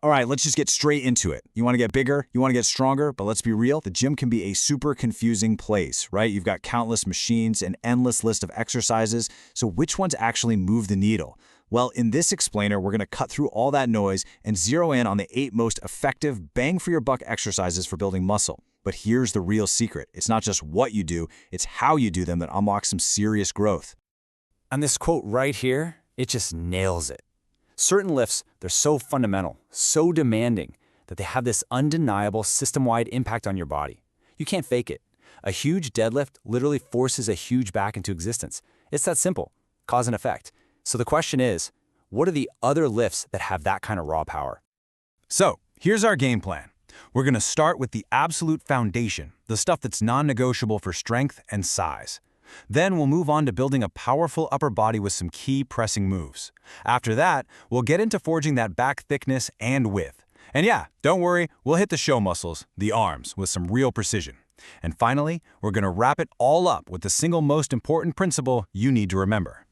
All right, let's just get straight into it. You want to get bigger, you want to get stronger, but let's be real, the gym can be a super confusing place, right? You've got countless machines, an endless list of exercises, so which ones actually move the needle? Well, in this explainer, we're going to cut through all that noise and zero in on the 8 most effective bang-for-your-buck exercises for building muscle. But here's the real secret. It's not just what you do, it's how you do them that unlocks some serious growth. And this quote right here, it just nails it. Certain lifts, they're so fundamental, so demanding, that they have this undeniable system-wide impact on your body. You can't fake it. A huge deadlift literally forces a huge back into existence. It's that simple, cause and effect. So the question is, what are the other lifts that have that kind of raw power? So, here's our game plan. We're going to start with the absolute foundation, the stuff that's non-negotiable for strength and size. Then we'll move on to building a powerful upper body with some key pressing moves. After that, we'll get into forging that back thickness and width. And yeah, don't worry, we'll hit the show muscles, the arms, with some real precision. And finally, we're going to wrap it all up with the single most important principle you need to remember.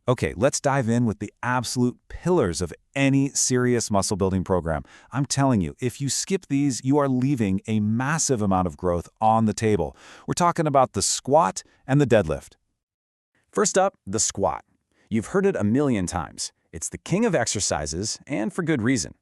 Okay, let's dive in with the absolute pillars of any serious muscle building program. I'm telling you, if you skip these, you are leaving a massive amount of growth on the table. We're talking about the squat and the deadlift. First up, the squat. You've heard it a million times. It's the king of exercises, and for good reason.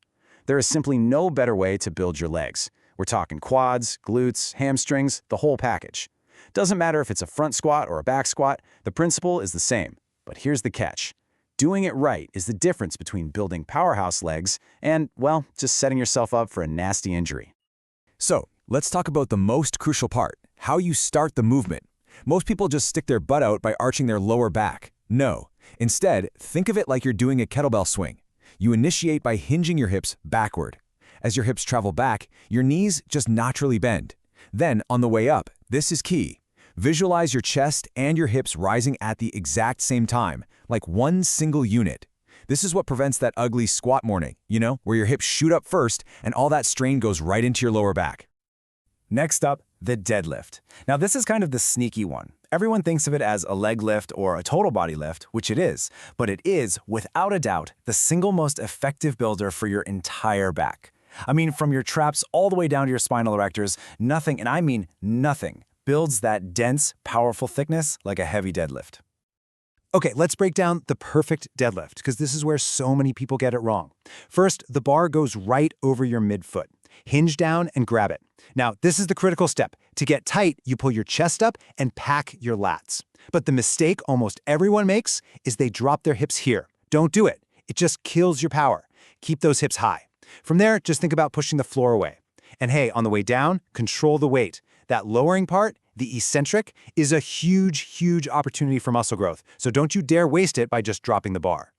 There is simply no better way to build your legs. We're talking quads, glutes, hamstrings, the whole package. Doesn't matter if it's a front squat or a back squat, the principle is the same. But here's the catch. Doing it right is the difference between building powerhouse legs and, well, just setting yourself up for a nasty injury. So, let's talk about the most crucial part, how you start the movement. Most people just stick their butt out by arching their lower back. No. Instead, think of it like you're doing a kettlebell swing. You initiate by hinging your hips backward. As your hips travel back, your knees just naturally bend. Then, on the way up, this is key. Visualize your chest and your hips rising at the exact same time, like one single unit. This is what prevents that ugly squat morning, where your hips shoot up first and all that strain goes right into your lower back. Next up, the deadlift. Now this is kind of the sneaky one. Everyone thinks of it as a leg lift or a total body lift, which it is, but it is, without a doubt, the single most effective builder for your entire back. I mean, from your traps all the way down to your spinal erectors, nothing, and I mean nothing, builds that dense, powerful thickness like a heavy deadlift. Okay, let's break down the perfect deadlift, because this is where so many people get it wrong. First, the bar goes right over your midfoot. Hinge down and grab it. Now, this is the critical step. To get tight, you pull your chest up and pack your lats. But the mistake almost everyone makes is they drop their hips here. Don't do it. It just kills your power. Keep those hips high. From there, just think about pushing the floor away. And hey, on the way down, control the weight. That lowering part, the eccentric, is a huge opportunity for muscle growth. So don't you dare waste it by just dropping the bar.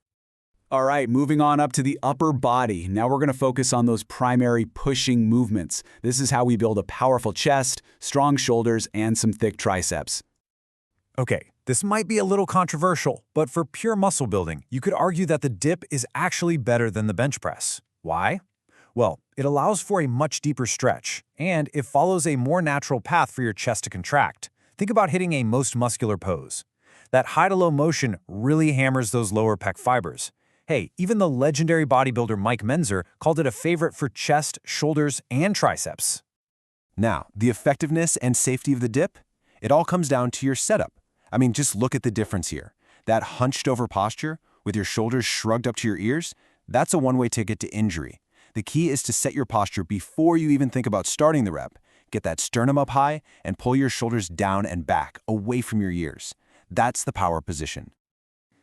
All right, moving on up to the upper body. Now we're going to focus on those primary pushing movements. This is how we build a powerful chest, strong shoulders, and some thick triceps. Okay, this might be a little controversial, but for pure muscle building, you could argue that the dip is actually better than the bench press. Why? Well, it allows for a much deeper stretch, and it follows a more natural path for your chest to contract. Think about hitting a most muscular pose. That high-to-low motion really hammers those lower pec fibers. Hey, even the legendary bodybuilder Mike Menzer called it a favorite for chest, shoulders, and triceps. Now, the effectiveness and safety of the dip? It all comes down to your setup. I mean, just look at the difference here. That hunched-over posture, with your shoulders shrugged up to your ears, that's a one-way ticket to injury. The key is to set your posture before you even think about starting the rep. Get that sternum up high and pull your shoulders down and back, away from your ears. That's the power position.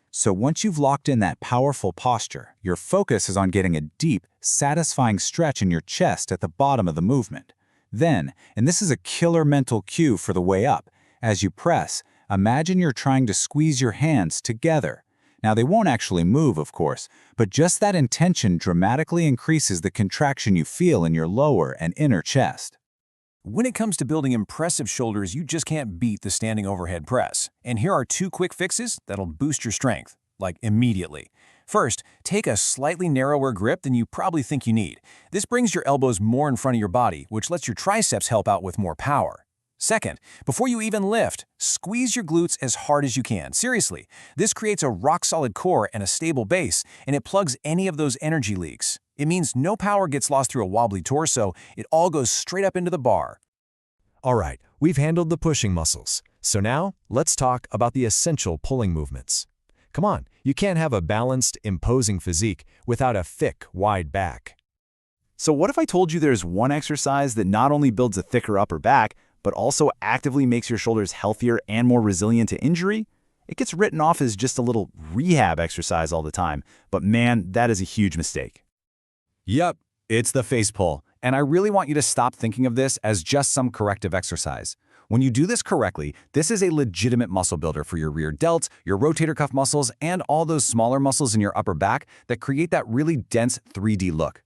So once you've locked in that powerful posture, your focus is on getting a deep, satisfying stretch in your chest at the bottom of the movement. Then, and this is a killer mental cue for the way up, as you press, imagine you're trying to squeeze your hands together. Now, they won't actually move, of course, but just that intention dramatically increases the contraction you feel in your lower and inner chest. When it comes to building impressive shoulders, you just can't beat the standing overhead press. And here are 2 quick fixes that'll boost your strength, like immediately. First, take a slightly narrower grip than you probably think you need. This brings your elbows more in front of your body, which lets your triceps help out with more power. Second, before you even lift, squeeze your glutes as hard as you can. Seriously, this creates a rock-solid core and a stable base, and it plugs any of those energy leaks. It means no power gets lost through a wobbly torso, it all goes straight up into the bar. All right, we've handled the pushing muscles. So now, let's talk about the essential pulling movements. Come on, you can't have a balanced, imposing physique without a thick, wide back. So what if I told you there's one exercise that not only builds a thicker upper back, but also actively makes your shoulders healthier and more resilient to injury? It gets written off as just a little rehab exercise all the time, but man, that is a huge mistake. Yup, it's the face pull. And I really want you to stop thinking of this as just some corrective exercise. When you do this correctly, this is a legitimate muscle builder for your rear delts, your rotator cuff muscles, and all those smaller muscles in your upper back that create that really dense 3D look.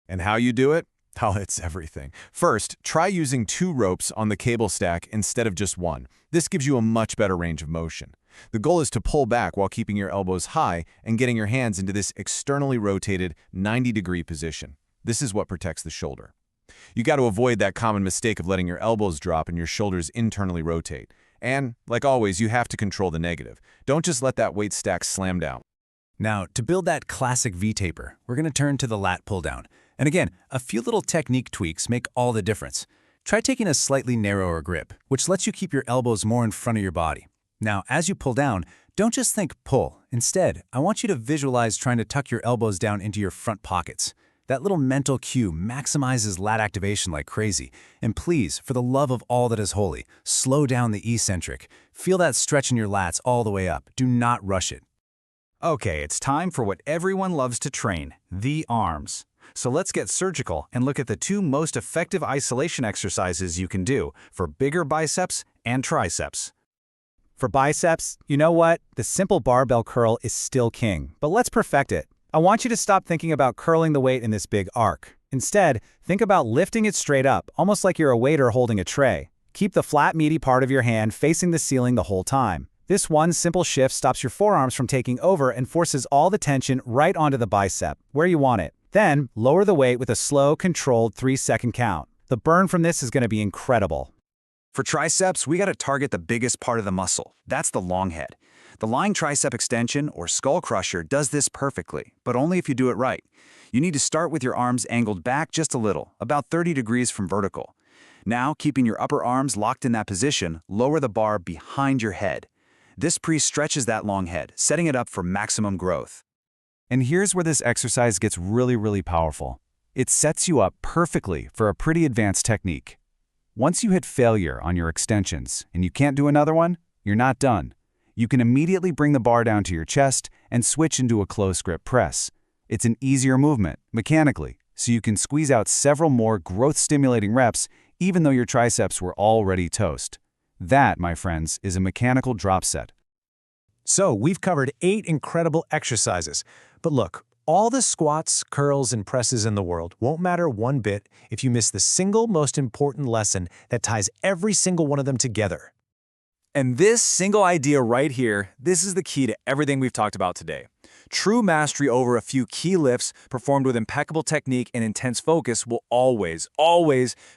And how you do it? Oh, it's everything. First, try using 2 ropes on the cable stack instead of just 1. This gives you a much better range of motion. The goal is to pull back while keeping your elbows high and getting your hands into this externally rotated 90-degree position. This is what protects the shoulder. You got to avoid that common mistake of letting your elbows drop and your shoulders internally rotate. And, like always, you have to control the negative. Don't just let that weight stack slam down. Now, to build that classic V-taper, we're going to turn to the lat pull-down. And again, a few little technique tweaks make all the difference. Try taking a slightly narrower grip, which lets you keep your elbows more in front of your body. Now, as you pull down, don't just think pull. Instead, I want you to visualize trying to tuck your elbows down into your front pockets. That little mental cue maximizes lat activation like crazy. And please, for the love of all that is holy, slow down the eccentric. Feel that stretch in your lats all the way up. Do not rush it. Okay, it's time for what everyone loves to train, the arms. So let's get surgical and look at the 2 most effective isolation exercises you can do for bigger biceps and triceps. For biceps, you know what? The simple barbell curl is still king, but let's perfect it. I want you to stop thinking about curling the weight in this big arc. Instead, think about lifting it straight up, almost like you're a waiter holding a tray. Keep the flat, meaty part of your hand facing the ceiling the whole time. This one simple shift stops your forearms from taking over and forces all the tension right onto the bicep, where you want it. Then, lower the weight with a slow, controlled 3-second count. The burn from this is going to be incredible. For triceps, we got to target the biggest part of the muscle. That's the long head. The lying tricep extension, or skull crusher, does this perfectly, but only if you do it right. You need to start with your arms angled back just a little, about 30 degrees from vertical. Now, keeping your upper arms locked in that position, lower the bar behind your head. This pre-stretches that long head, setting it up for maximum growth. And here's where this exercise gets really powerful. It sets you up perfectly for a pretty advanced technique. Once you hit failure on your extensions and you can't do another one, you're not done. You can immediately bring the bar down to your chest and switch into a close grip press. It's an easier movement, mechanically, so you can squeeze out several more growth-stimulating reps even though your triceps were already toast. That, my friends, is a mechanical drop set. So, we've covered 8 incredible exercises. But look, all the squats, curls, and presses in the world won't matter one bit if you miss the single most important lesson that ties every single one of them together. And this single idea right here, this is the key to everything we've talked about today. True mastery over a few key lifts performed with impeccable technique and intense focus will always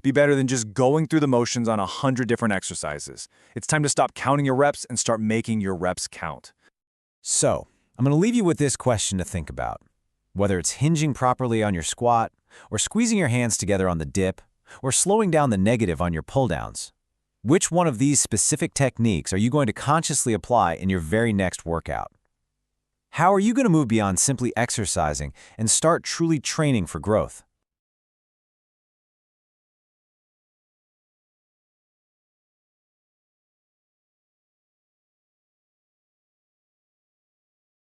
be better than just going through the motions on 100 different exercises. It's time to stop counting your reps and start making your reps count. So, I'm going to leave you with this question to think about. Whether it's hinging properly on your squat, or squeezing your hands together on the dip, or slowing down the negative on your pull-downs, which one of these specific techniques are you going to consciously apply in your very next workout? How are you going to move beyond simply exercising and start truly training for growth?